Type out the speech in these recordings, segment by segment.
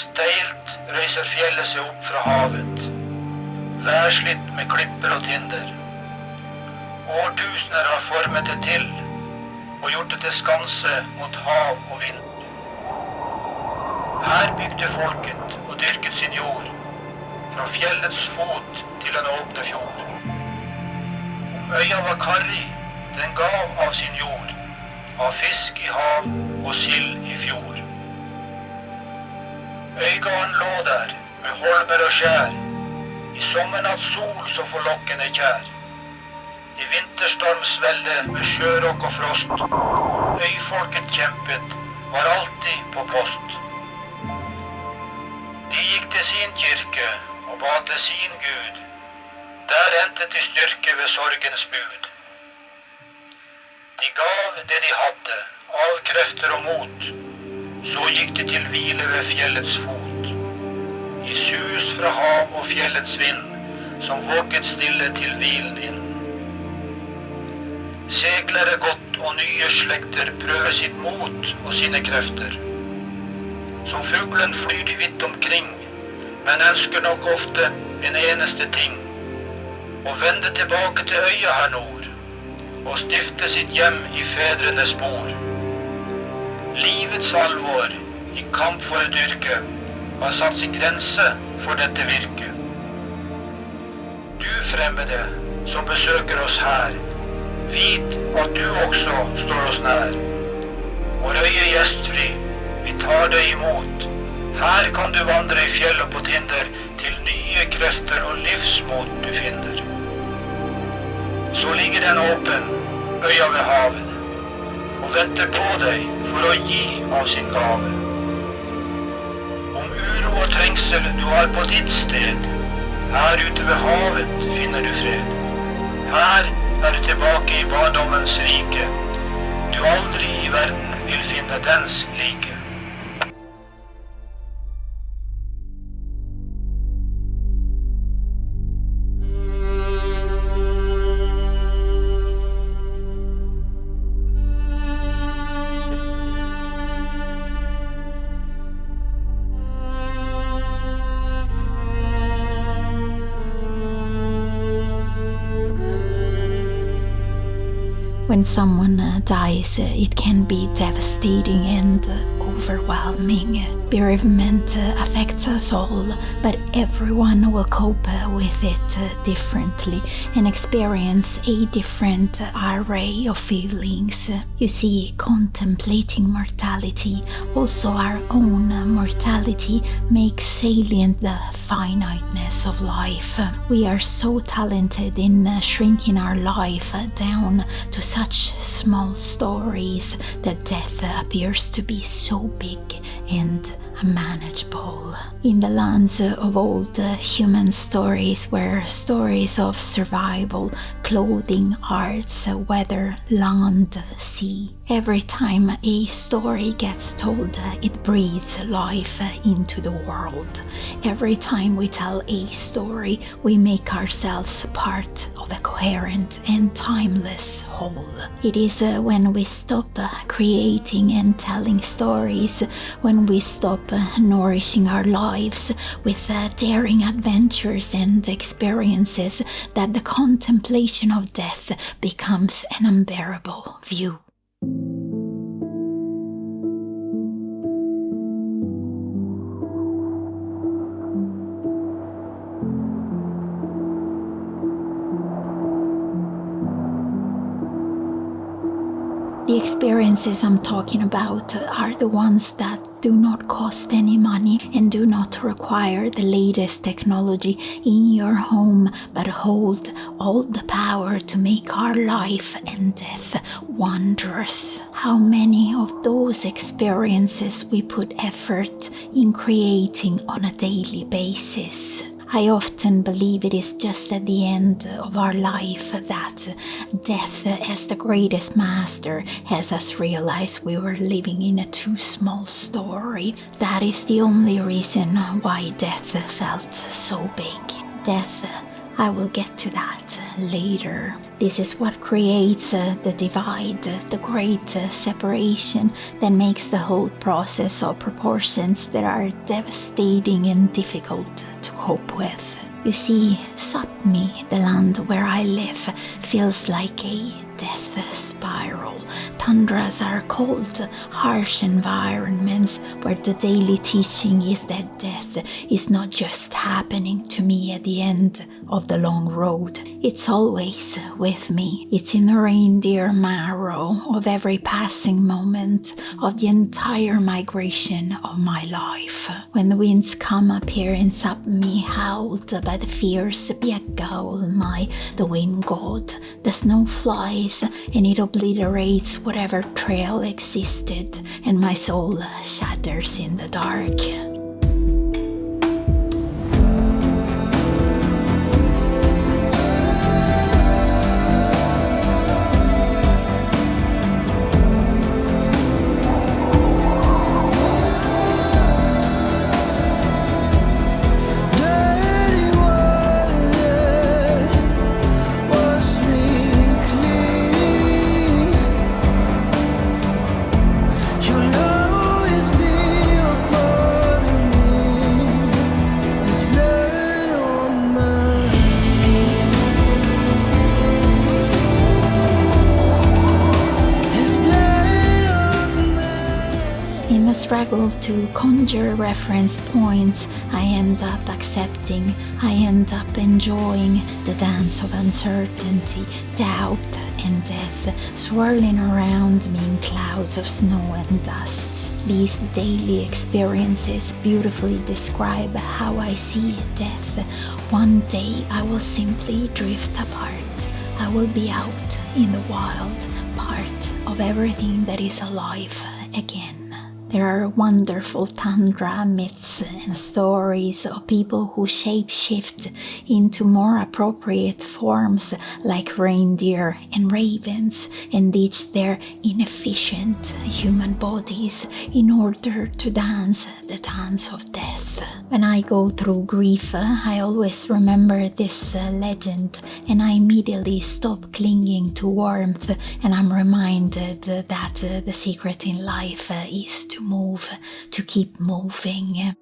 Steilt røyser fjellet seg opp fra havet, værslitt med klipper og tinder. Årtusener har formet det til og gjort det til skanse mot hav og vind. Her bygde folket og dyrket sin jord, fra fjellets fot til den åpne fjord. Om øya var karrig, den gav av sin jord, av fisk i hav og sild i fjord. Øygarden lå der, med holmer og skjær, i sommernatts sol så forlokkende kjær. I vinterstormsvelde med sjørokk og frost, øyfolket kjempet, var alltid på post. De gikk til sin kirke og ba til sin Gud, der hentet de styrke ved sorgens bud. De gav det de hadde, av krefter og mot, så gikk de til hvile ved fjellets fot. I sus fra hav og fjellets vind, som våget stille til hvilen inn. Seglere godt og nye slekter prøver sitt mot og sine krefter. Som fuglen flyr de vidt omkring, men ønsker nok ofte en eneste ting, å vende tilbake til øya her nord, og stifte sitt hjem i fedrenes spor. Livets alvor i kamp for et yrke har satt sin grense for dette virket. Du fremmede som besøker oss her, vit at du også står oss nær. Vår øye gjestfri, vi tar deg imot. Her kan du vandre i fjell og på tinder, til nye krefter og livsmot du finner. Så ligger den åpen, øya ved havet, og venter på deg for å gi av sin gave. Om uro og trengsel du har på ditt sted, her ute ved havet finner du fred. Her er du tilbake i barndommens rike, du aldri i verden vil finne dens like. When someone dies, it can be devastating and overwhelming. Bereavement affects us all, but everyone will cope with it differently and experience a different array of feelings. You see, contemplating mortality, also our own mortality, makes salient the finiteness of life. We are so talented in shrinking our life down to such small stories that death appears to be so big and unmanageable. In the lands of old human stories were stories of survival, clothing, arts, weather, land, sea. Every time a story gets told, it breathes life into the world. Every time we tell a story, we make ourselves part of a coherent and timeless whole. It is when we stop creating and telling stories, when we stop nourishing our lives with daring adventures and experiences, that the contemplation of death becomes an unbearable view. The experiences I'm talking about are the ones that do not cost any money and do not require the latest technology in your home, but hold all the power to make our life and death wondrous. How many of those experiences we put effort in creating on a daily basis? I often believe it is just at the end of our life that death, as the greatest master, has us realize we were living in a too small story. That is the only reason why death felt so big. Death, I will get to that later. This is what creates the divide, the great separation that makes the whole process of proportions that are devastating and difficult to cope with. You see, Sapmi, the land where I live, feels like a death spiral. Tundras are cold, harsh environments where the daily teaching is that death is not just happening to me at the end of the long road. It's always with me. It's in the reindeer marrow of every passing moment of the entire migration of my life. When the winds come up here in Sapmi, howled by the fierce Bjeggaulmai, the wind god, the snow flies and it obliterates whatever trail existed, and my soul shatters in the dark. Struggle to conjure reference points, I end up accepting, I end up enjoying the dance of uncertainty, doubt and death swirling around me in clouds of snow and dust. These daily experiences beautifully describe how I see death. One day I will simply drift apart. I will be out in the wild, part of everything that is alive again. There are wonderful tundra myths and stories of people who shape-shift into more appropriate forms like reindeer and ravens and ditch their inefficient human bodies in order to dance the dance of death. When I go through grief, I always remember this legend and I immediately stop clinging to warmth, and I'm reminded that the secret in life is to move, to keep moving.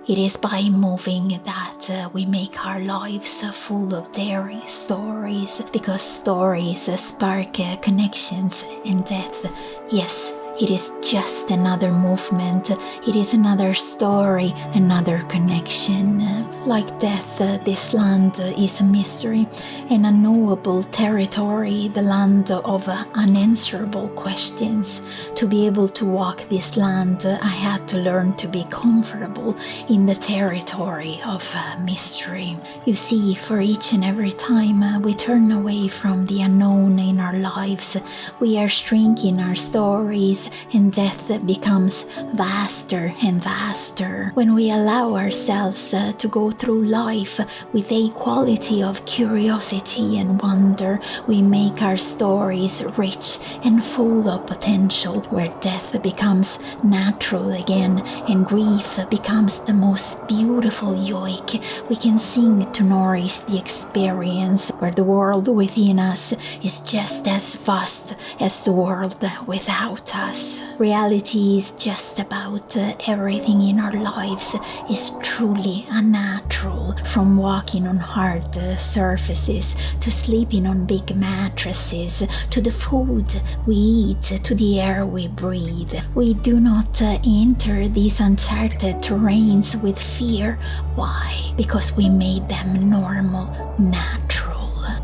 It is by moving that we make our lives full of daring stories, because stories spark connections, and death, yes, it is just another movement, it is another story, another connection. Like death, this land is a mystery, an unknowable territory, the land of unanswerable questions. To be able to walk this land, I had to learn to be comfortable in the territory of mystery. You see, for each and every time we turn away from the unknown in our lives, we are shrinking our stories, and death becomes vaster and vaster. When we allow ourselves to go through life with a quality of curiosity and wonder, we make our stories rich and full of potential, where death becomes natural again and grief becomes the most beautiful yoik we can sing to nourish the experience, where the world within us is just as vast as the world without us. Reality is just about everything in our lives is truly unnatural, from walking on hard surfaces to sleeping on big mattresses, to the food we eat, to the air we breathe. We do not enter these uncharted terrains with fear. Why? Because we made them normal, natural.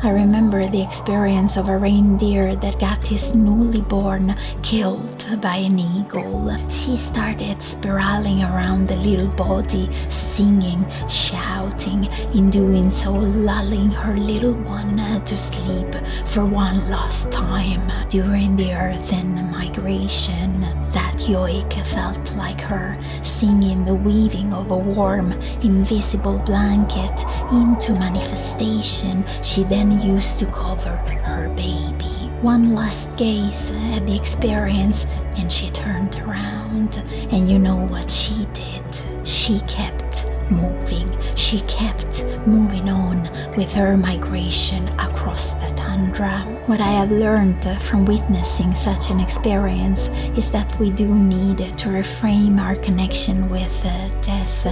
I remember the experience of a reindeer that got his newly born killed by an eagle. She started spiraling around the little body, singing, shouting, in doing so lulling her little one to sleep for one last time. During the earthen migration, that yoik felt like her, singing the weaving of a warm, invisible blanket into manifestation she then used to cover her baby. One last gaze at the experience and she turned around. And you know what she did? She kept moving. She kept moving on with her migration across the tundra. What I have learned from witnessing such an experience is that we do need to reframe our connection with death,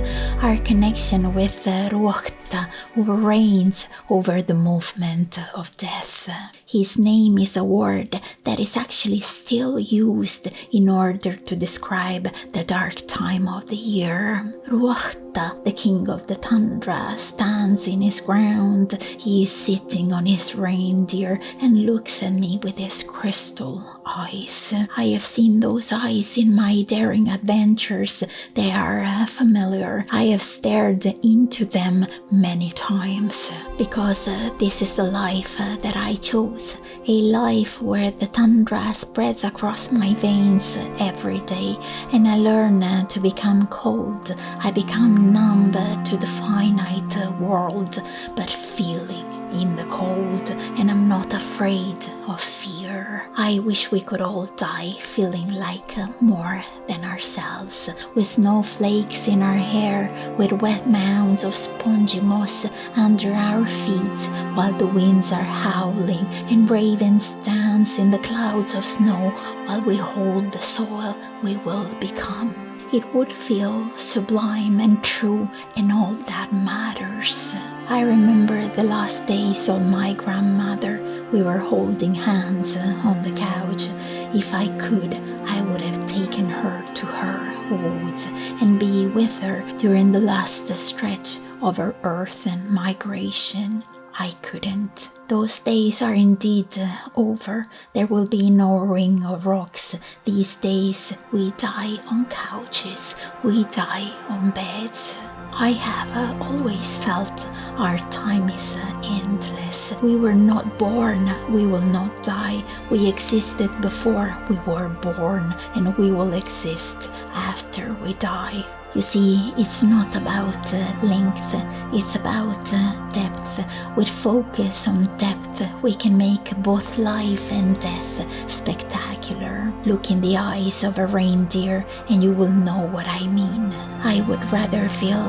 our connection with Ruohta, who reigns over the movement of death. His name is a word that is actually still used in order to describe the dark time of the year. Ruohta, the king of the tundra, stands in his ground. He is sitting on his reindeer and looks at me with his crystal eyes. I have seen those eyes in my daring adventures. They are familiar. I have stared into them many times because this is the life that I chose. A life where the tundra spreads across my veins every day, and I learn to become cold. I become numb to the finite world, but feeling in the cold, and I'm not afraid of fear. I wish we could all die feeling like more than ourselves, with snowflakes in our hair, with wet mounds of spongy moss under our feet, while the winds are howling and ravens dance in the clouds of snow, while we hold the soil we will become. It would feel sublime and true, and all that matters. I remember the last days of my grandmother. We were holding hands on the couch. If I could, I would have taken her to her woods and be with her during the last stretch of her earthen migration. I couldn't. Those days are indeed over. There will be no ring of rocks. These days we die on couches. We die on beds. I have always felt our time is endless. We were not born. We will not die. We existed before we were born, and we will exist after we die. You see, it's not about length, it's about depth. With focus on depth, we can make both life and death spectacular. Look in the eyes of a reindeer and you will know what I mean. I would rather feel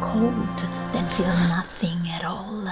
cold than feel nothing at all.